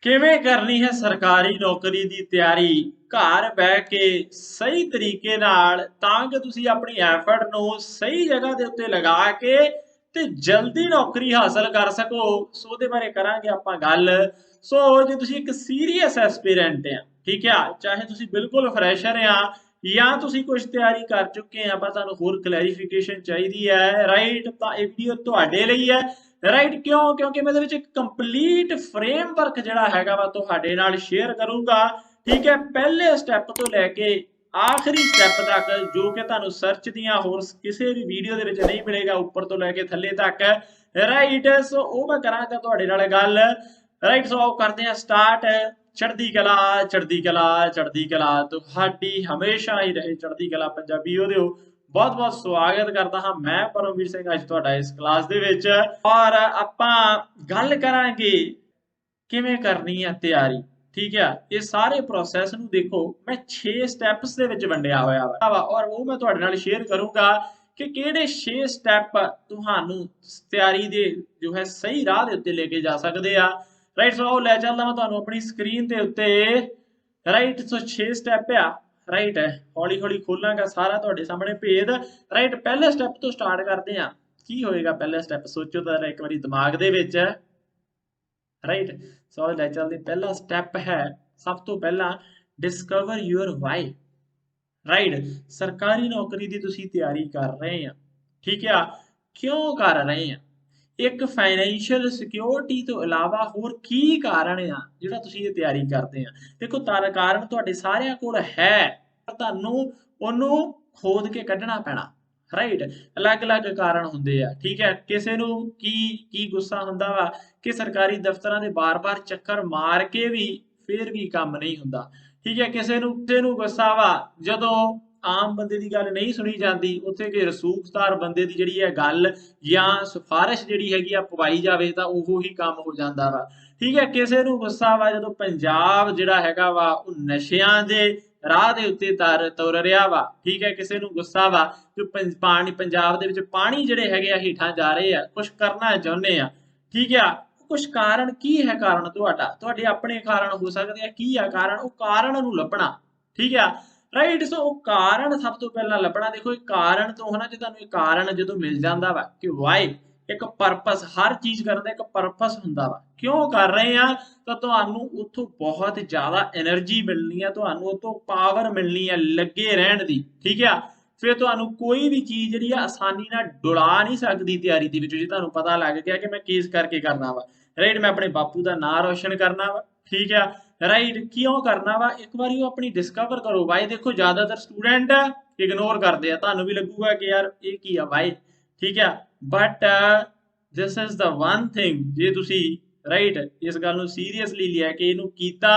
ਕਿਵੇਂ ਕਰਨੀ ਹੈ ਸਰਕਾਰੀ ਨੌਕਰੀ ਦੀ ਤਿਆਰੀ ਘਰ ਬਹਿ ਕੇ ਸਹੀ ਤਰੀਕੇ ਨਾਲ ਤਾਂ ਕਿ ਤੁਸੀਂ ਆਪਣੀ ਐਫਰਟ ਨੂੰ ਸਹੀ ਜਗ੍ਹਾ ਦੇ ਉੱਤੇ ਲਗਾ ਕੇ ਤੇ ਜਲਦੀ ਨੌਕਰੀ ਹਾਸਲ ਕਰ ਸਕੋ। ਸੋ ਉਹਦੇ ਬਾਰੇ ਕਰਾਂਗੇ ਆਪਾਂ ਗੱਲ। ਸੋ ਜੇ ਤੁਸੀਂ ਇੱਕ ਸੀਰੀਅਸ ਐਸਪੀਰੈਂਟ ਆ, ਠੀਕ ਆ, ਚਾਹੇ ਤੁਸੀਂ ਬਿਲਕੁਲ ਫਰੈਸ਼ਰ ਆ ਜਾਂ ਤੁਸੀਂ ਕੁਝ ਤਿਆਰੀ ਕਰ ਚੁੱਕੇ ਆ ਪਰ ਤੁਹਾਨੂੰ ਹੋਰ ਕਲੈਰੀਫਿਕੇਸ਼ਨ ਚਾਹੀਦੀ ਹੈ, ਰਾਈਟ, ਤਾਂ ਇਹ ਵੀਡੀਓ ਤੁਹਾਡੇ ਲਈ ਹੈ। ਰਾਈਟ, ਕਿਉਂ? ਕਿਉਂਕਿ ਮੈਂ ਇਹਦੇ ਵਿੱਚ ਇੱਕ ਕੰਪਲੀਟ ਫਰੇਮਵਰਕ ਜਿਹੜਾ ਹੈਗਾ ਵਾ ਤੁਹਾਡੇ ਨਾਲ ਸ਼ੇਅਰ ਕਰੂੰਗਾ। ਠੀਕ ਹੈ, ਪਹਿਲੇ ਸਟੈਪ ਤੋਂ ਲੈ ਕੇ ਆਖਰੀ ਸਟੈਪ ਤੱਕ, ਜੋ ਕਿ ਤੁਹਾਨੂੰ ਸਰਚ ਦੀਆਂ ਹੋਰ ਕਿਸੇ ਵੀ ਵੀਡੀਓ ਦੇ ਵਿੱਚ ਨਹੀਂ ਮਿਲੇਗਾ, ਉੱਪਰ ਤੋਂ ਲੈ ਕੇ ਥੱਲੇ ਤੱਕ। ਰਾਈਟ, ਸੋ ਉਹ ਮੈਂ ਕਰਾਂਗਾ ਤੁਹਾਡੇ ਨਾਲ ਗੱਲ। ਰਾਈਟ, ਸੋ ਆਓ ਕਰਦੇ ਹਾਂ ਸਟਾਰਟ। ਚੜ੍ਹਦੀ ਕਲਾ, ਚੜ੍ਹਦੀ ਕਲਾ, ਚੜ੍ਹਦੀ ਕਲਾ ਤੁਹਾਡੀ ਹਮੇਸ਼ਾ ਹੀ ਰਹੇ। ਚੜ੍ਹਦੀ ਕਲਾ ਪੰਜਾਬੀ ਉਹਦੇ ਬਹੁਤ ਬਹੁਤ ਸਵਾਗਤ ਕਰਦਾ ਹਾਂ ਮੈਂ ਪਰਮਵੀਰ ਸਿੰਘ ਅੱਜ ਤੁਹਾਡਾ ਇਸ ਕਲਾਸ ਦੇ ਵਿੱਚ। ਔਰ ਆਪਾਂ ਗੱਲ ਕਰਾਂਗੇ ਕਿਵੇਂ ਕਰਨੀ ਹੈ ਤਿਆਰੀ। ਠੀਕ ਹੈ, ਇਹ ਸਾਰੇ ਪ੍ਰੋਸੈਸ ਨੂੰ ਦੇਖੋ ਮੈਂ 6 ਸਟੈਪਸ ਦੇ ਵਿੱਚ ਵੰਡਿਆ ਹੋਇਆ ਵਾ ਔਰ ਉਹ ਮੈਂ ਤੁਹਾਡੇ ਨਾਲ ਸ਼ੇਅਰ ਕਰੂੰਗਾ ਕਿ ਕਿਹੜੇ 6 ਸਟੈਪ ਤੁਹਾਨੂੰ ਤਿਆਰੀ ਦੇ ਜੋ ਹੈ ਸਹੀ ਰਾਹ ਦੇ ਉੱਤੇ ਲੈ ਕੇ ਜਾ ਸਕਦੇ ਆ। ਰਾਈਟ, ਸੋ ਆਓ ਲੈ ਚੱਲਦਾ ਮੈਂ ਤੁਹਾਨੂੰ ਆਪਣੀ ਸਕਰੀਨ ਦੇ ਉੱਤੇ। ਰਾਈਟ, ਸੋ 6 ਸਟੈਪ ਆ। ਰਾਈਟ ਹੈ, ਹੌਲੀ ਹੌਲੀ ਖੋਲਾਂਗਾ ਸਾਰਾ ਤੁਹਾਡੇ ਸਾਹਮਣੇ ਭੇਦ। ਰਾਈਟ, ਪਹਿਲੇ ਸਟੈਪ ਤੋਂ ਸਟਾਰਟ ਕਰਦੇ ਆ। ਕੀ ਹੋਏਗਾ ਪਹਿਲਾ ਸਟੈਪ? ਸੋਚੋ ਤਾਂ ਇੱਕ ਵਾਰੀ ਦਿਮਾਗ ਦੇ ਵਿੱਚ। ਰਾਈਟ, ਸੋ ਲੈ ਚੱਲਦੇ। ਪਹਿਲਾ ਸਟੈਪ ਹੈ ਸਭ ਤੋਂ ਪਹਿਲਾਂ ਡਿਸਕਵਰ ਯੂਅਰ ਵਾਈ। ਰਾਈਟ, ਸਰਕਾਰੀ ਨੌਕਰੀ ਦੀ ਤੁਸੀਂ ਤਿਆਰੀ ਕਰ ਰਹੇ ਆ, ਠੀਕ ਆ, ਕਿਉਂ ਕਰ ਰਹੇ ਆ? ਇੱਕ ਫਾਈਨੈਂਸ਼ੀਅਲ ਸਿਕਿਉਰਿਟੀ ਤੋਂ ਇਲਾਵਾ ਹੋਰ ਕੀ ਕਾਰਨ ਆ ਜਿਹੜਾ ਤੁਸੀਂ ਇਹ ਤਿਆਰੀ ਕਰਦੇ ਆ? ਦੇਖੋ, ਕਾਰਨ ਤੁਹਾਡੇ ਸਾਰਿਆਂ ਕੋਲ ਹੈ, ਪਰ ਤੁਹਾਨੂੰ ਉਹਨੂੰ ਖੋਦ ਕੇ ਕੱਢਣਾ ਪੈਣਾ। ਰਾਈਟ, ਅਲੱਗ-ਅਲੱਗ ਕਾਰਨ ਹੁੰਦੇ ਆ। ਠੀਕ ਹੈ, ਕਿਸੇ ਨੂੰ ਕੀ ਗੁੱਸਾ ਹੁੰਦਾ ਵਾ ਕਿ ਸਰਕਾਰੀ ਦਫ਼ਤਰਾਂ ਦੇ ਬਾਰ-ਬਾਰ ਚੱਕਰ ਮਾਰ ਕੇ ਵੀ ਫੇਰ ਵੀ ਕੰਮ ਨਹੀਂ ਹੁੰਦਾ। ਠੀਕ ਹੈ, ਕਿਸੇ ਨੂੰ ਗੁੱਸਾ ਵਾ ਜਦੋਂ ਆਮ ਬੰਦੇ ਦੀ ਗੱਲ ਨਹੀਂ ਸੁਣੀ ਜਾਂਦੀ, ਉੱਥੇ ਕਿ ਰਸੂਖਦਾਰ ਬੰਦੇ ਦੀ ਜਿਹੜੀ ਹੈ ਗੱਲ ਜਾਂ ਸਿਫਾਰਿਸ਼ ਜਿਹੜੀ ਹੈਗੀ ਆ ਪਵਾਈ ਜਾਵੇ ਤਾਂ ਉਹੋ ਹੀ ਕੰਮ ਹੋ ਜਾਂਦਾ ਵਾ। ਠੀਕ ਹੈ, ਕਿਸੇ ਨੂੰ ਗੁੱਸਾ ਵਾ ਜਦੋਂ ਪੰਜਾਬ ਜਿਹੜਾ ਹੈਗਾ ਵਾ ਉਹ ਨਸ਼ਿਆਂ ਦੇ ਰਾਹ ਦੇ ਉੱਤੇ ਤੁਰ ਰਿਹਾ ਵਾ। ਠੀਕ ਹੈ, ਕਿਸੇ ਨੂੰ ਗੁੱਸਾ ਵਾ ਕਿ ਪੰਜਾਬ ਦੇ ਵਿੱਚ ਪਾਣੀ ਜਿਹੜੇ ਹੈਗੇ ਆ ਹੇਠਾਂ ਜਾ ਰਹੇ ਆ, ਕੁਝ ਕਰਨਾ ਚਾਹੁੰਦੇ ਆ। ਠੀਕ ਆ, ਕੁਝ ਕਾਰਨ ਕੀ ਹੈ? ਕਾਰਨ ਤੁਹਾਡੇ ਆਪਣੇ ਕਾਰਨ ਹੋ ਸਕਦੇ ਆ। ਕੀ ਆ ਕਾਰਨ? ਉਹ ਕਾਰਨ ਨੂੰ ਲੱਭਣਾ। ਠੀਕ ਆ, ਰਾਈਟ, ਸੋ ਉਹ ਕਾਰਨ ਸਭ ਤੋਂ ਪਹਿਲਾਂ ਲੱਭਣਾ। ਦੇਖੋ, ਇਹ ਕਾਰਨ ਤੋਂ ਹਨਾ, ਜੇ ਤੁਹਾਨੂੰ ਇਹ ਕਾਰਨ ਜਦੋਂ ਮਿਲ ਜਾਂਦਾ ਵਾ ਕਿ ਵਾਈ, ਇੱਕ ਪਰਪਸ, ਹਰ ਚੀਜ਼ ਕਰਨ ਦਾ ਇੱਕ ਪਰਪਸ ਹੁੰਦਾ ਵਾ, ਕਿਉਂ ਕਰ ਰਹੇ ਆ, ਤਾਂ ਤੁਹਾਨੂੰ ਉੱਥੋਂ ਬਹੁਤ ਜ਼ਿਆਦਾ એનર્ਜੀ ਮਿਲਣੀ ਆ, ਤੁਹਾਨੂੰ ਉੱਥੋਂ ਪਾਵਰ ਮਿਲਣੀ ਆ ਲੱਗੇ ਰਹਿਣ ਦੀ। ਠੀਕ ਆ, ਫਿਰ ਤੁਹਾਨੂੰ ਕੋਈ ਵੀ ਚੀਜ਼ ਜਿਹੜੀ ਆ ਆਸਾਨੀ ਨਾਲ ਡੁਲਾ ਨਹੀਂ ਸਕਦੀ ਤਿਆਰੀ ਦੇ ਵਿੱਚ, ਜੇ ਤੁਹਾਨੂੰ ਪਤਾ ਲੱਗ ਗਿਆ ਕਿ ਮੈਂ ਕਿਸ ਕਰਕੇ ਕਰਨਾ ਵਾ। ਰਾਈਟ, ਮੈਂ ਆਪਣੇ ਬਾਪੂ ਦਾ ਨਾਂ ਰੋਸ਼ਨ ਕਰਨਾ ਵਾ। ਠੀਕ ਆ, ਰਾਈਟ, ਕਿਉਂ ਕਰਨਾ ਵਾ? ਇੱਕ ਵਾਰੀ ਉਹ ਆਪਣੀ ਡਿਸਕਵਰ ਕਰੋ ਵਾਈ। ਦੇਖੋ, ਜ਼ਿਆਦਾਤਰ ਸਟੂਡੈਂਟ ਇਗਨੋਰ ਕਰਦੇ ਆ, ਤੁਹਾਨੂੰ ਵੀ ਲੱਗੂਗਾ ਕਿ ਯਾਰ ਇਹ ਕੀ ਆ ਵਾਈ। ਠੀਕ ਆ, but this is the one thing, ਜੇ ਤੁਸੀਂ ਰਾਈਟ ਇਸ ਗੱਲ ਨੂੰ ਸੀਰੀਅਸਲੀ ਲਿਆ ਕਿ ਇਹਨੂੰ ਕੀਤਾ,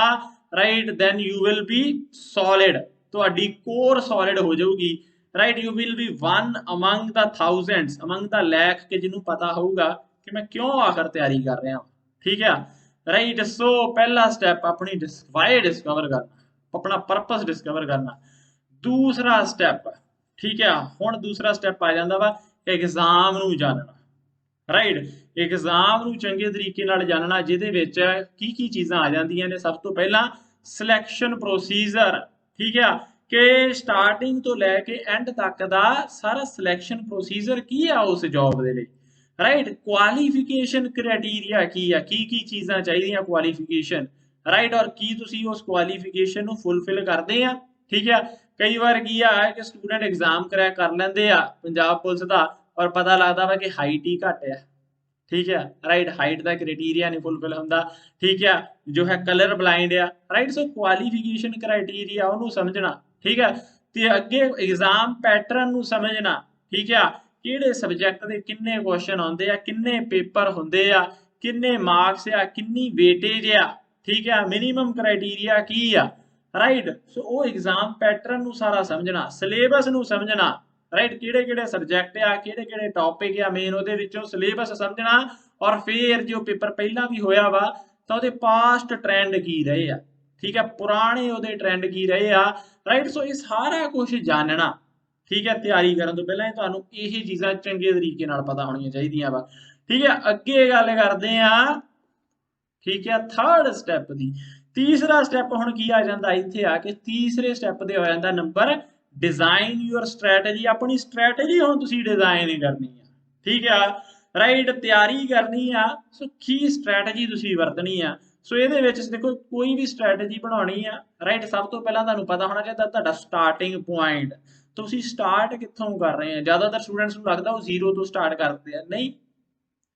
right, then you will be solid. ਤੁਹਾਡੀ ਕੋਰ ਸੋਲਿਡ ਹੋ ਜਾਊਗੀ। Right, you will be one among the thousands, among the lakh, ਕਿ ਜਿਹਨੂੰ ਪਤਾ ਹੋਊਗਾ ਕਿ ਮੈਂ ਕਿਉਂ ਆਖਰ ਤਿਆਰੀ ਕਰ ਰਿਹਾ। ਠੀਕ ਆ, ਰਾਈਟ, ਸੋ ਪਹਿਲਾ ਸਟੈਪ ਆਪਣੀ ਵਾਈ ਡਿਸਕਵਰ ਕਰਨਾ, ਆਪਣਾ ਪਰਪਸ ਡਿਸਕਵਰ ਕਰਨਾ। ਦੂਸਰਾ ਸਟੈਪ, ਠੀਕ ਆ, ਹੁਣ ਦੂਸਰਾ ਸਟੈਪ ਆ ਜਾਂਦਾ ਵਾ ਐਗਜ਼ਾਮ ਨੂੰ ਜਾਣਨਾ। ਰਾਈਟ, ਐਗਜ਼ਾਮ ਨੂੰ ਚੰਗੇ ਤਰੀਕੇ ਨਾਲ ਜਾਣਨਾ, ਜਿਹਦੇ ਵਿੱਚ ਕੀ ਚੀਜ਼ਾਂ ਆ ਜਾਂਦੀਆਂ ਨੇ। ਸਭ ਤੋਂ ਪਹਿਲਾਂ ਸਿਲੈਕਸ਼ਨ ਪ੍ਰੋਸੀਜਰ। ਠੀਕ ਆ, ਕਿ ਸਟਾਰਟਿੰਗ ਤੋਂ ਲੈ ਕੇ ਐਂਡ ਤੱਕ ਦਾ ਸਾਰਾ ਸਿਲੈਕਸ਼ਨ ਪ੍ਰੋਸੀਜਰ ਕੀ ਆ ਉਸ ਜੌਬ ਦੇ ਲਈ। ਰਾਈਟ, ਕੁਆਲੀਫਿਕੇਸ਼ਨ ਕ੍ਰਾਈਟੇਰੀਆ ਕੀ ਆ, ਕੀ ਚੀਜ਼ਾਂ ਚਾਹੀਦੀਆਂ ਕੁਆਲੀਫਿਕੇਸ਼ਨ। ਰਾਈਟ, ਔਰ ਕੀ ਤੁਸੀਂ ਉਸ ਕੁਆਲੀਫਿਕੇਸ਼ਨ ਨੂੰ ਫੁੱਲਫਿਲ ਕਰਦੇ ਆ। ਠੀਕ ਆ, ਕਈ ਵਾਰ ਕੀ ਆ ਕਿ ਸਟੂਡੈਂਟ ਐਗਜ਼ਾਮ ਕਰੈਕ ਕਰ ਲੈਂਦੇ ਆ ਪੰਜਾਬ ਪੁਲਿਸ ਦਾ, ਔਰ ਪਤਾ ਲੱਗਦਾ ਵਾ ਕਿ ਹਾਈਟ ਹੀ ਘੱਟ ਆ। ਠੀਕ ਹੈ, ਰਾਈਟ, ਹਾਈਟ ਦਾ ਕ੍ਰਾਈਟੇਰੀਆ ਨਹੀਂ ਫੁੱਲਫਿਲ ਹੁੰਦਾ। ਠੀਕ ਹੈ, ਜੋ ਹੈ ਕਲਰ ਬਲਾਈਂਡ ਆ। ਰਾਈਟ, ਸੋ ਕੁਆਲੀਫਿਕੇਸ਼ਨ ਕ੍ਰਾਈਟੇਰੀਆ ਉਹਨੂੰ ਸਮਝਣਾ। ਠੀਕ ਹੈ, ਤੇ ਅੱਗੇ ਐਗਜ਼ਾਮ ਪੈਟਰਨ ਨੂੰ ਸਮਝਣਾ। ਠੀਕ ਆ, ਕਿਹੜੇ ਸਬਜੈਕਟ ਦੇ ਕਿੰਨੇ ਕੁਐਸਚਨ ਆਉਂਦੇ ਆ, ਕਿੰਨੇ ਪੇਪਰ ਹੁੰਦੇ ਆ, ਕਿੰਨੇ ਮਾਰਕਸ ਆ, ਕਿੰਨੀ ਵੇਟੇਜ ਆ। ਠੀਕ ਆ, ਮਿਨੀਮਮ ਕ੍ਰਾਈਟੇਰੀਆ ਕੀ ਆ। ਰਾਈਟ, ਸੋ ਉਹ ਐਗਜ਼ਾਮ ਪੈਟਰਨ ਨੂੰ ਸਾਰਾ ਸਮਝਣਾ, ਸਿਲੇਬਸ ਨੂੰ ਸਮਝਣਾ। ਰਾਈਟ, ਕਿਹੜੇ ਸਬਜੈਕਟ ਆ, ਕਿਹੜੇ ਟੌਪਿਕ ਆ ਮੇਨ, ਉਹਦੇ ਵਿੱਚੋਂ ਸਿਲੇਬਸ ਸਮਝਣਾ। ਔਰ ਫਿਰ ਜੋ ਪੇਪਰ ਪਹਿਲਾਂ ਵੀ ਹੋਇਆ ਵਾ ਤਾਂ ਉਹਦੇ ਪਾਸਟ ਟ੍ਰੈਂਡ ਕੀ ਰਹੇ ਆ। ਠੀਕ ਹੈ, ਪੁਰਾਣੇ ਉਹਦੇ ਟ੍ਰੈਂਡ ਕੀ ਰਹੇ ਆ। ਰਾਈਟ, ਸੋ ਇਹ ਸਾਰਾ ਕੁਝ ਜਾਣਨਾ। ਠੀਕ ਹੈ, ਤਿਆਰੀ ਕਰਨ ਤੋਂ ਪਹਿਲਾਂ ਤੁਹਾਨੂੰ ਇਹ ਚੀਜ਼ਾਂ ਚੰਗੇ ਤਰੀਕੇ ਨਾਲ ਪਤਾ ਹੋਣੀਆਂ ਚਾਹੀਦੀਆਂ ਵਾ। ਠੀਕ ਹੈ, ਅੱਗੇ ਗੱਲ ਕਰਦੇ ਆ ठीक है थर्ड स्टैप दी। तीसरा स्टैप हुण की आ जांदा इत्थे आके तीसरे स्टैप दे हो जांदा नंबर डिजाइन योर स्ट्रैटेजी। अपनी स्ट्रैटेजी हुण तुसीं डिजाइन करनी है, ठीक है राइट तैयारी करनी आ। सो की स्ट्रैटेजी तुसीं वरतनी आ। सो ਇਹਦੇ ਵਿੱਚ देखो कोई भी स्ट्रैटेजी बनानी है राइट सब तो पहला ਤੁਹਾਨੂੰ पता होना चाहिए ਤੁਹਾਡਾ ਸਟਾਰਟਿੰਗ ਪੁਆਇੰਟ। ਤੁਸੀਂ ਸਟਾਰਟ ਕਿੱਥੋਂ ਕਰ ਰਹੇ ਆ। ਜ਼ਿਆਦਾਤਰ ਸਟੂਡੈਂਟਸ ਨੂੰ ਲੱਗਦਾ ਉਹ ਜ਼ੀਰੋ ਤੋਂ ਸਟਾਰਟ ਕਰਦੇ ਆ, ਨਹੀਂ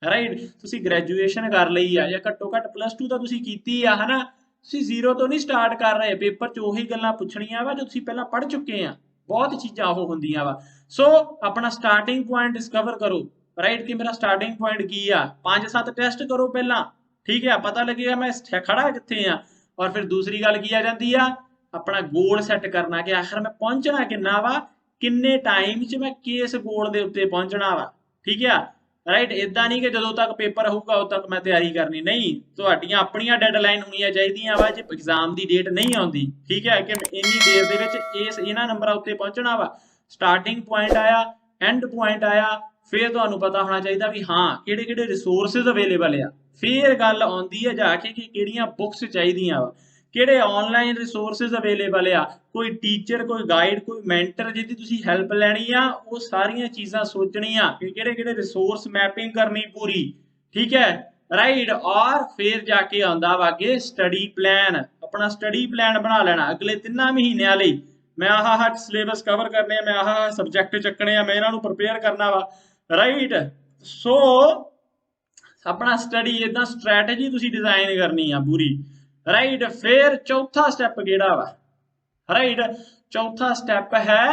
ਰਾਈਟ ਤੁਸੀਂ ਗ੍ਰੈਜੂਏਸ਼ਨ ਕਰ ਲਈ ਆ ਜਾਂ ਘੱਟੋ ਘੱਟ +2 ਤਾਂ ਤੁਸੀਂ ਕੀਤੀ ਆ ਹਨਾ। ਤੁਸੀਂ ਜ਼ੀਰੋ ਤੋਂ ਨਹੀਂ ਸਟਾਰਟ ਕਰ ਰਹੇ। ਪੇਪਰ 'ਚ ਉਹੀ ਗੱਲਾਂ ਪੁੱਛਣੀਆਂ ਵਾ ਜੋ ਤੁਸੀਂ ਪਹਿਲਾਂ ਪੜ੍ਹ ਚੁੱਕੇ ਆ। ਬਹੁਤ ਚੀਜ਼ਾਂ ਉਹ ਹੁੰਦੀਆਂ ਵਾ। ਸੋ ਆਪਣਾ ਸਟਾਰਟਿੰਗ ਪੁਆਇੰਟ ਡਿਸਕਵਰ ਕਰੋ ਰਾਈਟ ਕਿ ਮੇਰਾ ਸਟਾਰਟਿੰਗ ਪੁਆਇੰਟ ਕੀ ਆ। 5-7 ਟੈਸਟ ਕਰੋ ਪਹਿਲਾਂ, ਠੀਕ ਹੈ ਪਤਾ ਲੱਗੇਗਾ ਮੈਂ ਖੜਾ ਕਿੱਥੇ ਆ। ਔਰ ਫਿਰ ਦੂਸਰੀ ਗੱਲ ਕੀ ਆ ਜਾਂਦੀ ਆ ਆਪਣਾ ਗੋਲ ਸੈੱਟ ਕਰਨਾ ਕਿ ਆਖਰ ਮੈਂ ਪਹੁੰਚਣਾ ਕਿੰਨਾ ਵਾ, ਕਿੰਨੇ ਟਾਈਮ 'ਚ ਮੈਂ ਕਿਸ ਗੋਲ ਦੇ ਉੱਤੇ ਪਹੁੰਚਣਾ ਵਾ, ਠੀਕ ਆ ਰਾਈਟ। ਇਦਾਂ ਨਹੀਂ ਕਿ ਜਦੋਂ ਤੱਕ ਪੇਪਰ ਹੋਊਗਾ ਉਦੋਂ ਤੱਕ ਮੈਂ ਤਿਆਰੀ ਕਰਨੀ, ਨਹੀਂ ਤੁਹਾਡੀਆਂ ਆਪਣੀਆਂ ਡੈਡਲਾਈਨ ਹੋਣੀਆਂ ਚਾਹੀਦੀਆਂ ਵਾ। ਜੇ ਐਗਜ਼ਾਮ ਦੀ ਡੇਟ ਨਹੀਂ ਆਉਂਦੀ ਠੀਕ ਹੈ ਕਿ ਇੰਨੀ ਦੇਰ ਦੇ ਵਿੱਚ ਇਹਨਾਂ ਨੰਬਰਾਂ ਉੱਤੇ ਪਹੁੰਚਣਾ ਵਾ। ਸਟਾਰਟਿੰਗ ਪੁਆਇੰਟ ਆਇਆ, ਐਂਡ ਪੁਆਇੰਟ ਆਇਆ, ਫਿਰ ਤੁਹਾਨੂੰ ਪਤਾ ਹੋਣਾ ਚਾਹੀਦਾ ਵੀ ਹਾਂ ਕਿਹੜੇ ਕਿਹੜੇ ਰਿਸੋਰਸਿਸ ਅਵੇਲੇਬਲ ਆ। ਫਿਰ ਗੱਲ ਆਉਂਦੀ ਹੈ ਜਾ ਕੇ ਕਿ ਕਿਹੜੀਆਂ ਬੁੱਕਸ ਚਾਹੀਦੀਆਂ ਵਾ, ਕਿਹੜੇ ਆਨਲਾਈਨ ਰਿਸੋਰਸਿਸ ਅਵੇਲੇਬਲ ਆ, ਕੋਈ ਟੀਚਰ ਕੋਈ ਗਾਈਡ ਕੋਈ ਮੈਂਟਰ ਜਿਹਦੀ ਤੁਸੀਂ ਹੈਲਪ ਲੈਣੀ ਆ। ਉਹ ਸਾਰੀਆਂ ਚੀਜ਼ਾਂ ਸੋਚਣੀਆਂ ਕਿ ਕਿਹੜੇ ਕਿਹੜੇ ਰਿਸੋਰਸ ਮੈਪਿੰਗ ਕਰਨੀ ਪੂਰੀ, ਠੀਕ ਹੈ ਰਾਈਟ। ਔਰ ਫਿਰ ਜਾ ਕੇ ਆਉਂਦਾ ਵਾ ਕਿ ਸਟੱਡੀ ਪਲਾਨ। ਆਪਣਾ ਸਟੱਡੀ ਪਲਾਨ ਬਣਾ ਲੈਣਾ ਅਗਲੇ 3 ਮਹੀਨਿਆਂ ਲਈ। ਮੈਂ ਆਹ ਸਿਲੇਬਸ ਕਵਰ ਕਰਨੇ ਆ, ਮੈਂ ਆਹ ਸਬਜੈਕਟ ਚੱਕਣੇ ਆ, ਮੈਂ ਇਹਨਾਂ ਨੂੰ ਪ੍ਰਪੇਅਰ ਕਰਨਾ ਵਾ ਰਾਈਟ। ਸੋ ਆਪਣਾ ਸਟੱਡੀ ਇਦਾਂ ਸਟ੍ਰੈਟਜੀ ਤੁਸੀਂ ਡਿਜ਼ਾਈਨ ਕਰਨੀ ਆ ਪੂਰੀ ਰਾਈਟ। ਫਿਰ ਚੌਥਾ ਸਟੈਪ ਕਿਹੜਾ ਵਾ ਰਾਈਟ। ਚੌਥਾ ਸਟੈਪ ਹੈ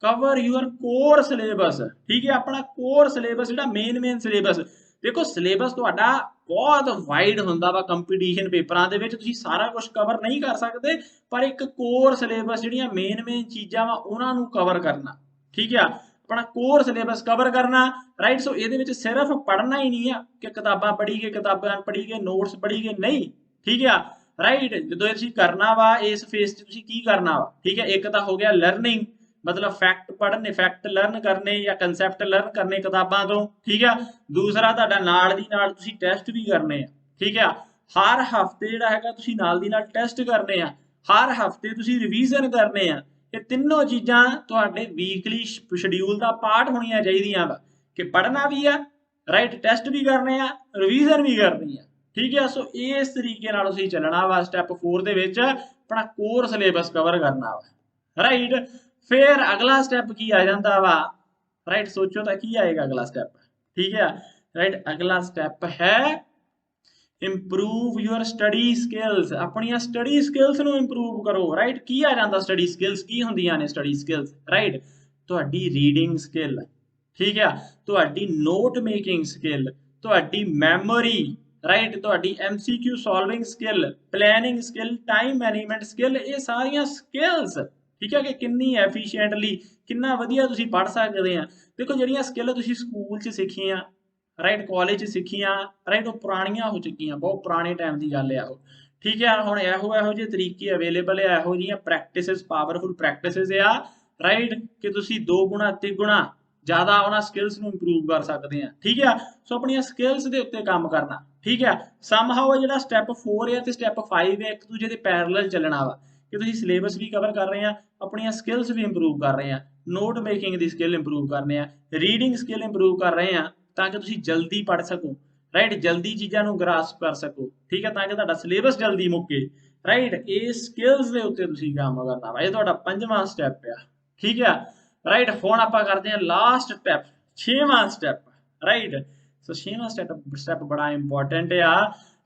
ਕਵਰ ਯੂਅਰ ਕੋਰ ਸਿਲੇਬਸ, ਠੀਕ ਹੈ ਆਪਣਾ ਕੋਰ ਸਿਲੇਬਸ ਜਿਹੜਾ ਮੇਨ ਸਿਲੇਬਸ। ਦੇਖੋ ਸਿਲੇਬਸ ਤੁਹਾਡਾ ਬਹੁਤ ਵਾਈਡ ਹੁੰਦਾ ਵਾ। ਕੰਪੀਟੀਸ਼ਨ ਪੇਪਰਾਂ ਦੇ ਵਿੱਚ ਤੁਸੀਂ ਸਾਰਾ ਕੁਝ ਕਵਰ ਨਹੀਂ ਕਰ ਸਕਦੇ, ਪਰ ਇੱਕ ਕੋਰ ਸਿਲੇਬਸ ਜਿਹੜੀਆਂ ਮੇਨ ਚੀਜ਼ਾਂ ਵਾ ਉਹਨਾਂ ਨੂੰ ਕਵਰ ਕਰਨਾ, ਠੀਕ ਆ ਆਪਣਾ ਕੋਰ ਸਿਲੇਬਸ ਕਵਰ ਕਰਨਾ ਰਾਈਟ। ਸੋ ਇਹਦੇ ਵਿੱਚ ਸਿਰਫ ਪੜ੍ਹਨਾ ਹੀ ਨਹੀਂ ਆ ਕਿ ਕਿਤਾਬਾਂ ਪੜ੍ਹੀ ਗਏ ਨੋਟਸ ਪੜ੍ਹੀ ਗਏ, ਨਹੀਂ ਠੀਕ ਆ ਰਾਈਟ। ਜਦੋਂ ਤੁਸੀਂ ਕਰਨਾ ਵਾ ਇਸ ਫੇਸ 'ਚ ਤੁਸੀਂ ਕੀ ਕਰਨਾ ਵਾ, ਠੀਕ ਹੈ ਇੱਕ ਤਾਂ ਹੋ ਗਿਆ ਲਰਨਿੰਗ ਮਤਲਬ ਫੈਕਟ ਪੜ੍ਹਨੇ, ਫੈਕਟ ਲਰਨ ਕਰਨੇ ਜਾਂ ਕਨਸੈਪਟ ਲਰਨ ਕਰਨੇ ਕਿਤਾਬਾਂ ਤੋਂ, ਠੀਕ ਆ। ਦੂਸਰਾ ਤੁਹਾਡਾ ਨਾਲ ਦੀ ਨਾਲ ਤੁਸੀਂ ਟੈਸਟ ਵੀ ਕਰਨੇ ਆ, ਠੀਕ ਆ। ਹਰ ਹਫਤੇ ਜਿਹੜਾ ਹੈਗਾ ਤੁਸੀਂ ਨਾਲ ਦੀ ਨਾਲ ਟੈਸਟ ਕਰਨੇ ਆ, ਹਰ ਹਫਤੇ ਤੁਸੀਂ ਰਿਵੀਜ਼ਨ ਕਰਨੇ ਆ। ਇਹ ਤਿੰਨੋਂ ਚੀਜ਼ਾਂ ਤੁਹਾਡੇ ਵੀਕਲੀ ਸ਼ਡਿਊਲ ਦਾ ਪਾਰਟ ਹੋਣੀਆਂ ਚਾਹੀਦੀਆਂ ਵਾ ਕਿ ਪੜ੍ਹਨਾ ਵੀ ਆ ਰਾਈਟ, ਟੈਸਟ ਵੀ ਕਰਨੇ ਆ, ਰਿਵੀਜ਼ਨ ਵੀ ਕਰਨੀ ਆ, ਠੀਕ ਹੈ। ਸੋ ਇਸ ਤਰੀਕੇ ਨਾਲ ਤੁਸੀਂ ਚੱਲਣਾ ਵਾ। ਸਟੈਪ 4 ਦੇ ਵਿੱਚ ਆਪਣਾ ਕੋਰ ਸਿਲੇਬਸ ਕਵਰ ਕਰਨਾ ਵਾ ਰਾਈਟ। ਫਿਰ ਅਗਲਾ ਸਟੈਪ ਕੀ ਆ ਜਾਂਦਾ ਵਾ ਰਾਈਟ। ਸੋਚੋ ਤਾਂ ਕੀ ਆਏਗਾ ਅਗਲਾ ਸਟੈਪ, ਠੀਕ ਹੈ ਰਾਈਟ। ਅਗਲਾ ਸਟੈਪ ਹੈ ਇੰਪਰੂਵ ਯੂਅਰ ਸਟੱਡੀ ਸਕਿੱਲਸ। ਆਪਣੀਆਂ ਸਟੱਡੀ ਸਕਿੱਲਸ ਨੂੰ ਇੰਪਰੂਵ ਕਰੋ ਰਾਈਟ। ਕੀ ਆ ਜਾਂਦਾ ਸਟੱਡੀ ਸਕਿੱਲਸ, ਕੀ ਹੁੰਦੀਆਂ ਨੇ ਸਟੱਡੀ ਸਕਿੱਲਸ ਰਾਈਟ। ਤੁਹਾਡੀ ਰੀਡਿੰਗ ਸਕਿੱਲ, ਠੀਕ ਹੈ ਤੁਹਾਡੀ ਨੋਟ ਮੇਕਿੰਗ ਸਕਿੱਲ, ਤੁਹਾਡੀ ਮੈਮੋਰੀ ਰਾਈਟ, ਤੁਹਾਡੀ MCQ solving skill, planning skill, time management skill. ਇਹ ਸਾਰੀਆਂ ਸਕਿੱਲਸ ਠੀਕ ਹੈ ਕਿ ਕਿੰਨੀ ਐਫੀਸ਼ੀਐਂਟਲੀ ਕਿੰਨਾ ਵਧੀਆ ਤੁਸੀਂ ਪੜ੍ਹ ਸਕਦੇ ਆ। ਦੇਖੋ ਜਿਹੜੀਆਂ ਸਕਿੱਲ ਤੁਸੀਂ ਸਕੂਲ 'ਚ ਸਿੱਖੀਆਂ ਰਾਈਟ, ਕਾਲਜ 'ਚ ਸਿੱਖੀਆਂ ਰਾਈਟ, ਉਹ ਪੁਰਾਣੀਆਂ ਹੋ ਚੁੱਕੀਆਂ, ਬਹੁਤ ਪੁਰਾਣੇ ਟਾਈਮ ਦੀ ਗੱਲ ਆ ਉਹ, ਠੀਕ ਹੈ। ਹੁਣ ਇਹੋ ਜਿਹੇ ਤਰੀਕੇ ਅਵੇਲੇਬਲ ਆ, ਇਹੋ ਜਿਹੀਆਂ ਪ੍ਰੈਕਟਿਸਿਸ ਪਾਵਰਫੁਲ ਪ੍ਰੈਕਟਿਸਿਸ ਆ ਰਾਈਟ ਕਿ ਤੁਸੀਂ 2 ਗੁਣਾ 3 ਗੁਣਾ ਜ਼ਿਆਦਾ ਉਹਨਾਂ ਸਕਿੱਲਸ ਨੂੰ ਇੰਪਰੂਵ ਕਰ ਸਕਦੇ ਆ, ਠੀਕ ਆ। ਸੋ ਆਪਣੀਆਂ ਸਕਿੱਲਸ ਦੇ ਉੱਤੇ ਕੰਮ ਕਰਨਾ, ਠੀਕ ਆ। ਸਮਹਾਉ ਜਿਹੜਾ ਸਟੈਪ 4 ਆ ਤੇ ਸਟੈਪ 5 ਆ ਇੱਕ ਦੂਜੇ ਦੇ ਪੈਰਲਲ ਚੱਲਣਾ ਵਾ ਕਿ ਤੁਸੀਂ ਸਿਲੇਬਸ ਵੀ ਕਵਰ ਕਰ ਰਹੇ ਆ, ਆਪਣੀਆਂ ਸਕਿੱਲਸ ਵੀ ਇੰਪਰੂਵ ਕਰ ਰਹੇ ਆ, ਨੋਟ ਮੇਕਿੰਗ ਦੀ ਸਕਿੱਲ ਇੰਪਰੂਵ ਕਰਨੇ ਆ, ਰੀਡਿੰਗ ਸਕਿੱਲ ਇੰਪਰੂਵ ਕਰ ਰਹੇ ਆ ਤਾਂ ਕਿ ਤੁਸੀਂ ਜਲਦੀ ਪੜ੍ਹ ਸਕੋ ਰਾਈਟ, ਜਲਦੀ ਚੀਜ਼ਾਂ ਨੂੰ ਗ੍ਰਾਸਪ ਕਰ ਸਕੋ, ਠੀਕ ਹੈ ਤਾਂ ਕਿ ਤੁਹਾਡਾ ਸਿਲੇਬਸ ਜਲਦੀ ਮੁੱਕੇ ਰਾਈਟ। ਇਹ ਸਕਿੱਲਸ ਦੇ ਉੱਤੇ ਤੁਸੀਂ ਕੰਮ ਕਰਨਾ ਵਾ। ਇਹ ਤੁਹਾਡਾ 5ਵਾਂ ਸਟੈਪ ਆ, ਠੀਕ ਆ ਰਾਈਟ। ਹੁਣ ਆਪਾਂ ਕਰਦੇ ਹਾਂ ਲਾਸਟ ਸਟੈਪ 6ਵਾਂ ਸਟੈਪ ਰਾਈਟ। ਸੋ 6ਵਾਂ ਸਟੈਪ ਬੜਾ ਇੰਪੋਰਟੈਂਟ ਆ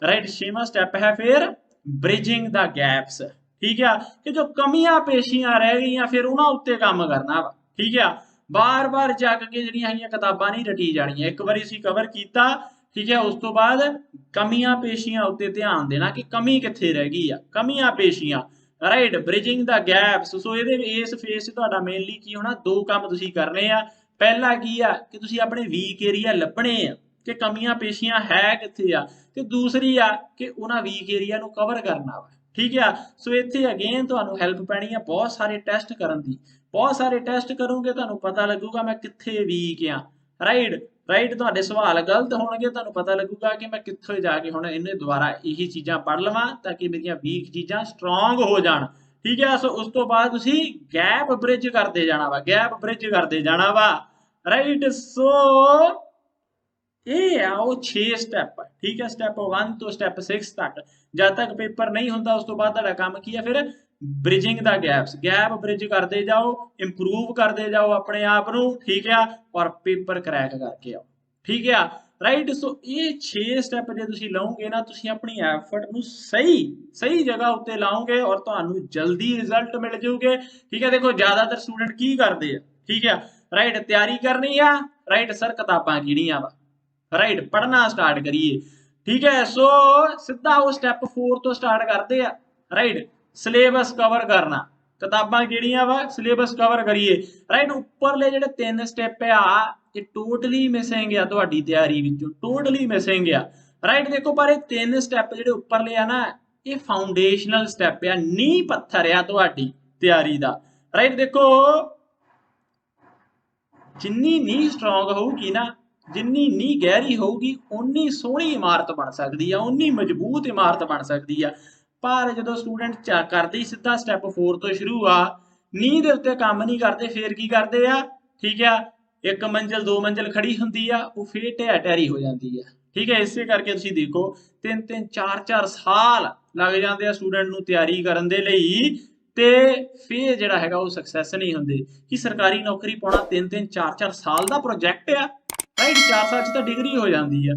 ਰਾਈਟ। 6ਵਾਂ ਸਟੈਪ ਹੈ ਫਿਰ ਬ੍ਰਿਜਿੰਗ ਦਾ ਗੈਪਸ, ਠੀਕ ਆ ਕਿ ਜੋ ਕਮੀਆਂ ਪੇਸ਼ੀਆਂ ਰਹਿ ਗਈਆਂ ਫਿਰ ਉਹਨਾਂ ਉੱਤੇ ਕੰਮ ਕਰਨਾ ਵਾ, ਠੀਕ ਆ। ਬਾਰ-ਬਾਰ ਚੱਕ ਕੇ ਜਿਹੜੀਆਂ ਹੈਗੀਆਂ ਕਿਤਾਬਾਂ ਨਹੀਂ ਰਟੀ ਜਾਣੀਆਂ। ਇੱਕ ਵਾਰੀ ਅਸੀਂ ਕਵਰ ਕੀਤਾ, ਠੀਕ ਹੈ ਉਸ ਤੋਂ ਬਾਅਦ ਕਮੀਆਂ ਪੇਸ਼ੀਆਂ ਉੱਤੇ ਧਿਆਨ ਦੇਣਾ ਕਿ ਕਮੀ ਕਿੱਥੇ ਰਹਿ ਗਈ ਆ, ਕਮੀਆਂ ਪੇਸ਼ੀਆਂ ਰਾਈਟ। ਬ੍ਰਿਜਿੰਗ ਦਾ ਗੈਪਸ। ਸੋ ਇਹਦੇ ਇਸ ਫੇਸ 'ਚ ਤੁਹਾਡਾ ਮੇਨਲੀ ਕੀ ਹੋਣਾ, 2 ਕੰਮ ਤੁਸੀਂ ਕਰਨੇ ਆ। ਪਹਿਲਾ ਕੀ ਆ ਕਿ ਤੁਸੀਂ ਆਪਣੇ ਵੀਕ ਏਰੀਆ ਲੱਭਣੇ ਆ ਕਿ ਕਮੀਆਂ ਪੇਸ਼ੀਆਂ ਹੈ ਕਿੱਥੇ ਆ, ਤੇ ਦੂਸਰੀ ਆ ਕਿ ਉਹਨਾਂ ਵੀਕ ਏਰੀਆ ਨੂੰ ਕਵਰ ਕਰਨਾ ਵਾ, ਠੀਕ ਆ। ਸੋ ਇੱਥੇ ਅਗੇਨ ਤੁਹਾਨੂੰ ਹੈਲਪ ਪੈਣੀ ਆ ਬਹੁਤ ਸਾਰੇ ਟੈਸਟ ਕਰਨ ਦੀ। ਬਹੁਤ ਸਾਰੇ ਟੈਸਟ ਕਰੋਗੇ ਤੁਹਾਨੂੰ ਪਤਾ ਲੱਗੂਗਾ ਮੈਂ ਕਿੱਥੇ ਵੀਕ ਆ ਰਾਈਟ। ਰਾਈਟ। ਤੁਹਾਡੇ ਸਵਾਲ ਗਲਤ ਹੋਣਗੇ, ਤੁਹਾਨੂੰ ਪਤਾ ਲੱਗੂਗਾ ਕਿ ਮੈਂ ਕਿੱਥੇ ਜਾ ਕੇ ਹੁਣ ਇਹਨੇ ਦੁਬਾਰਾ ਇਹੀ ਚੀਜ਼ਾਂ ਪੜ੍ਹ ਲਵਾਂ ਤਾਂ ਕਿ ਮੇਰੀਆਂ ਵੀਕ ਚੀਜ਼ਾਂ ਸਟਰੋਂਗ ਹੋ ਜਾਣ। ਠੀਕ ਹੈ, ਸੋ ਉਸ ਤੋਂ ਬਾਅਦ ਤੁਸੀਂ ਗੈਪ ਬ੍ਰਿਜ ਕਰਦੇ ਜਾਣਾ ਵਾ, ਗੈਪ ਬ੍ਰਿਜ ਕਰਦੇ ਜਾਣਾ ਵਾ। ਰਾਈਟ, ਸੋ ਇਹ ਆ ਉਹ 6 ਸਟੈਪ। ਠੀਕ ਹੈ, ਸਟੈਪ 1 ਤੋਂ ਸਟੈਪ 6 ਤੱਕ ਜਦ ਤੱਕ ਪੇਪਰ ਨਹੀਂ ਹੁੰਦਾ ਉਸ ਤੋਂ ਬਾਅਦ ਤੁਹਾਡਾ ਕੰਮ ਕੀ ਹੈ ਫਿਰ ਬ੍ਰਿਜਿੰਗ ਦਾ ਗੈਪਸ, ਗੈਪ ਬ੍ਰਿਜ ਕਰਦੇ ਜਾਓ, ਇੰਪਰੂਵ ਕਰਦੇ ਜਾਓ ਆਪਣੇ ਆਪ ਨੂੰ। ਠੀਕ ਆ, ਔਰ ਪੇਪਰ ਕਰੈਕ ਕਰਕੇ ਆਓ। ਠੀਕ ਆ, ਰਾਈਟ। ਸੋ ਇਹ 6 ਸਟੈਪ ਜੇ ਤੁਸੀਂ ਲਓਗੇ ਨਾ, ਤੁਸੀਂ ਆਪਣੀ ਐਫਰਟ ਨੂੰ ਸਹੀ ਜਗ੍ਹਾ ਉੱਤੇ ਲਾਓਗੇ ਔਰ ਤੁਹਾਨੂੰ ਜਲਦੀ ਰਿਜ਼ਲਟ ਮਿਲ ਜਾਊਗੇ। ਠੀਕ ਹੈ, ਦੇਖੋ ਜ਼ਿਆਦਾਤਰ ਸਟੂਡੈਂਟ ਕੀ ਕਰਦੇ ਆ, ਠੀਕ ਆ, ਰਾਈਟ, ਤਿਆਰੀ ਕਰਨੀ ਆ, ਰਾਈਟ ਸਰ ਕਿਤਾਬਾਂ ਕਿਹੜੀਆਂ ਵਾ, ਰਾਈਟ, ਪੜ੍ਹਨਾ ਸਟਾਰਟ ਕਰੀਏ। ਠੀਕ ਹੈ, ਸੋ ਸਿੱਧਾ ਉਹ ਸਟੈਪ 4 ਤੋਂ ਸਟਾਰਟ ਕਰਦੇ ਆ, ਰਾਈਟ, ਸਿਲੇਬਸ ਕਵਰ ਕਰਨਾ। ਕਿਤਾਬਾਂ ਕਿਹੜੀਆਂ ਵਾ, ਸਿਲੇਬਸ ਕਵਰ ਕਰੀਏ। ਰਾਈਟ, ਉੱਪਰਲੇ ਜਿਹੜੇ 3 ਸਟੈਪ ਆ ਇਹ ਟੋਟਲੀ ਮਿਸਿੰਗ ਆ ਤੁਹਾਡੀ ਤਿਆਰੀ ਵਿੱਚੋਂ, ਟੋਟਲੀ ਮਿਸਿੰਗ ਆ। ਰਾਈਟ, ਦੇਖੋ ਪਰ ਇਹ 3 ਸਟੈਪ ਜਿਹੜੇ ਉੱਪਰਲੇ ਆ ਨਾ, ਇਹ ਫਾਊਂਡੇਸ਼ਨਲ ਸਟੈਪ ਆ, ਨੀਂਹ ਪੱਥਰ ਆ ਤੁਹਾਡੀ ਤਿਆਰੀ ਦਾ। ਰਾਈਟ, ਦੇਖੋ ਜਿੰਨੀ ਨੀਂਹ ਸਟਰੋਂਗ ਹੋਊਗੀ ਨਾ, ਜਿੰਨੀ ਨੀਂਹ ਗਹਿਰੀ ਹੋਊਗੀ, ਉਨੀ ਸੋਹਣੀ ਇਮਾਰਤ ਬਣ ਸਕਦੀ ਆ, ਉਨੀ ਮਜ਼ਬੂਤ ਇਮਾਰਤ ਬਣ ਸਕਦੀ ਆ। ਪਰ ਜਦੋਂ ਸਟੂਡੈਂਟ ਕਰਦੇ ਹੀ ਸਿੱਧਾ ਸਟੈਪ 4 ਤੋਂ ਸ਼ੁਰੂ ਆ, ਨੀਂਹ ਦੇ ਉੱਤੇ ਕੰਮ ਨਹੀਂ ਕਰਦੇ, ਫੇਰ ਕੀ ਕਰਦੇ ਆ, ਠੀਕ ਆ, 1 ਮੰਜ਼ਿਲ 2 ਮੰਜ਼ਿਲ ਖੜੀ ਹੁੰਦੀ ਆ, ਉਹ ਫੇਰ ਢਹਿ ਢੇਰੀ ਹੋ ਜਾਂਦੀ ਆ। ਠੀਕ ਹੈ, ਇਸੇ ਕਰਕੇ ਤੁਸੀਂ ਦੇਖੋ 3-3 4-4 ਸਾਲ ਲੱਗ ਜਾਂਦੇ ਆ ਸਟੂਡੈਂਟ ਨੂੰ ਤਿਆਰੀ ਕਰਨ ਦੇ ਲਈ, ਤੇ ਫੇਰ ਜਿਹੜਾ ਹੈਗਾ ਉਹ ਸਕਸੈਸ ਨਹੀਂ ਹੁੰਦੇ। ਕਿ ਸਰਕਾਰੀ ਨੌਕਰੀ ਪਾਉਣਾ 3-3 4-4 ਸਾਲ ਦਾ ਪ੍ਰੋਜੈਕਟ ਆ, ਰਾਈਟ, 4 ਸਾਲ 'ਚ ਤਾਂ ਡਿਗਰੀ ਹੋ ਜਾਂਦੀ ਆ।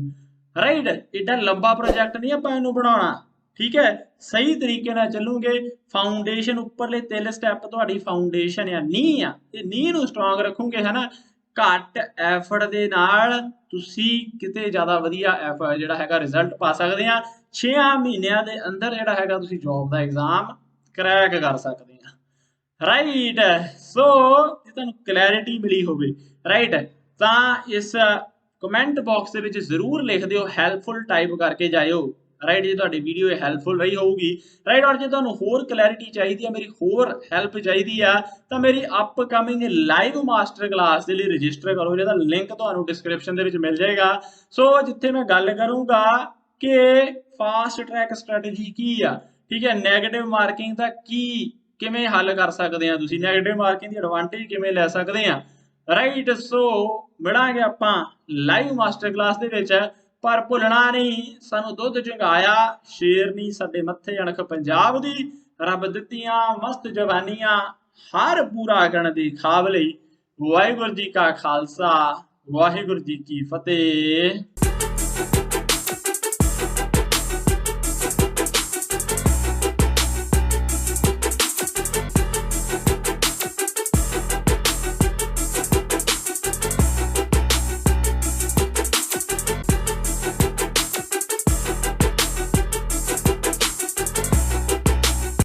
ਰਾਈਟ, ਏਡਾ ਲੰਬਾ ਪ੍ਰੋਜੈਕਟ ਨਹੀਂ ਆਪਾਂ ਇਹਨੂੰ ਬਣਾਉਣਾ। ਠੀਕ ਹੈ, ਸਹੀ ਤਰੀਕੇ ਨਾਲ ਚੱਲੂਗੇ। ਫਾਊਂਡੇਸ਼ਨ ਉੱਪਰਲੇ 3 ਸਟੈਪ ਤੁਹਾਡੀ ਫਾਊਂਡੇਸ਼ਨ ਆ, ਨੀਂਹ ਆ, ਤੇ ਨੀਂਹ ਨੂੰ ਸਟਰੋਂਗ ਰੱਖੋਗੇ ਹਨਾ, ਘੱਟ ਐਫਰਟ ਦੇ ਨਾਲ ਤੁਸੀਂ ਕਿਤੇ ਜ਼ਿਆਦਾ ਵਧੀਆ ਜਿਹੜਾ ਹੈਗਾ ਰਿਜ਼ਲਟ ਪਾ ਸਕਦੇ ਆ। 6 ਮਹੀਨਿਆਂ ਦੇ ਅੰਦਰ ਜਿਹੜਾ ਹੈਗਾ ਤੁਸੀਂ ਜੌਬ ਦਾ ਐਗਜ਼ਾਮ ਕਰੈਕ ਕਰ ਸਕਦੇ ਆ। ਰਾਈਟ, ਸੋ ਜੇ ਤੁਹਾਨੂੰ ਕਲੈਰਿਟੀ ਮਿਲੀ ਹੋਵੇ, ਰਾਈਟ, ਤਾਂ ਇਸ ਕਮੈਂਟ ਬਾਕਸ ਦੇ ਵਿੱਚ ਜ਼ਰੂਰ ਲਿਖ ਦਿਓ, ਹੈਲਪਫੁਲ ਟਾਈਪ ਕਰਕੇ ਜਾਇਓ। ਰਾਈਟ, ਜੇ ਤੁਹਾਡੀ ਵੀਡੀਓ ਹੈਲਪਫੁਲ ਰਹੀ ਹੋਊਗੀ, ਰਾਈਟ, ਔਰ ਜੇ ਤੁਹਾਨੂੰ ਹੋਰ ਕਲੈਰਿਟੀ ਚਾਹੀਦੀ ਹੈ, ਮੇਰੀ ਹੋਰ ਹੈਲਪ ਚਾਹੀਦੀ ਆ, ਤਾਂ ਮੇਰੀ ਅਪਕਮਿੰਗ ਲਾਈਵ ਮਾਸਟਰ ਕਲਾਸ ਦੇ ਲਈ ਰਜਿਸਟਰ ਕਰੋ, ਜਿਹਦਾ ਲਿੰਕ ਤੁਹਾਨੂੰ ਡਿਸਕ੍ਰਿਪਸ਼ਨ ਦੇ ਵਿੱਚ ਮਿਲ ਜਾਏਗਾ। ਸੋ ਜਿੱਥੇ ਮੈਂ ਗੱਲ ਕਰੂੰਗਾ ਕਿ ਫਾਸਟ ਟਰੈਕ ਸਟ੍ਰੈਟਜੀ ਕੀ ਆ, ਠੀਕ ਹੈ, ਨੈਗੇਟਿਵ ਮਾਰਕਿੰਗ ਦਾ ਕਿਵੇਂ ਹੱਲ ਕਰ ਸਕਦੇ ਆ, ਤੁਸੀਂ ਨੈਗੇਟਿਵ ਮਾਰਕਿੰਗ ਦੀ ਐਡਵਾਂਟੇਜ ਕਿਵੇਂ ਲੈ ਸਕਦੇ ਆ। ਰਾਈਟ, ਸੋ ਮਿਲਾਂਗੇ ਆਪਾਂ ਲਾਈਵ ਮਾਸਟਰ ਕਲਾਸ ਦੇ ਵਿੱਚ। ਪਰ ਭੁੱਲਣਾ ਨਹੀਂ, ਸਾਨੂੰ ਦੁੱਧ ਚੁੰਘਾਇਆ ਸ਼ੇਰ ਨਹੀਂ ਸਾਡੇ ਮੱਥੇ ਅਣਖ ਪੰਜਾਬ ਦੀ, ਰੱਬ ਦਿੱਤੀਆਂ ਮਸਤ ਜਵਾਨੀਆਂ ਹਰ ਪੂਰਾ ਕਰਨ ਦੀ ਖਾਬ ਲਈ। ਵਾਹਿਗੁਰੂ ਜੀ ਕਾ ਖਾਲਸਾ, ਵਾਹਿਗੁਰੂ ਜੀ ਕੀ ਫਤਿਹ।